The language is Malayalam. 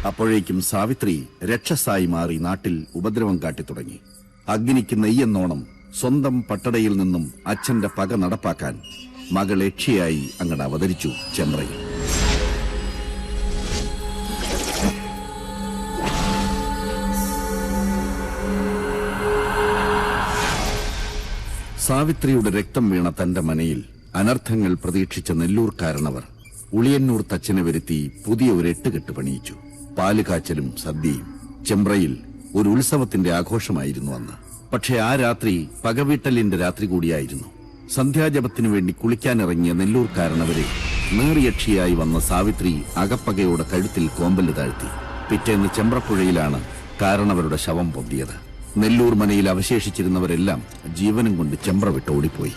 അപ്പോഴേക്കും സാവിത്രി രക്ഷസായി മാറി നാട്ടിൽ ഉപദ്രവം കാട്ടിത്തുടങ്ങി. അഗ്നിക്ക് നെയ്യെന്നോണം സ്വന്തം പട്ടടയിൽ നിന്നും അച്ഛന്റെ പക നടപ്പാക്കാൻ മകൾ യക്ഷിയായി അങ്ങട് അവതരിച്ചു ചെമ്പ്രയിൽ. സാവിത്രിയുടെ രക്തം വീണ തന്റെ മനയിൽ അനർത്ഥങ്ങൾ പ്രതീക്ഷിച്ച നെല്ലൂർക്കാരനവർ ഉളിയന്നൂർ തച്ചനെ വരുത്തി പുതിയ ഒരു എട്ടുകെട്ട് പണിയിച്ചു. പാലുകാച്ചലും സദ്യയും. ചെമ്പ്രയിൽ ഒരു ഉത്സവത്തിന്റെ ആഘോഷമായിരുന്നു അന്ന്. പക്ഷെ ആ രാത്രി പകവീട്ടലിന്റെ രാത്രി കൂടിയായിരുന്നു. സന്ധ്യാജപത്തിനു വേണ്ടി കുളിക്കാനിറങ്ങിയ നെല്ലൂർക്കാരനവരെ നേറിയക്ഷിയായി വന്ന സാവിത്രി അകപ്പകയുടെ കഴുത്തിൽ കോമ്പല് താഴ്ത്തി. പിറ്റേന്ന് ചെമ്പ്രപ്പുഴയിലാണ് കാരണവരുടെ ശവം പൊന്തിയത്. നെല്ലൂർ മനയിൽ അവശേഷിച്ചിരുന്നവരെല്ലാം ജീവനും കൊണ്ട് ചെമ്പ്ര വിട്ട് ഓടിപ്പോയി.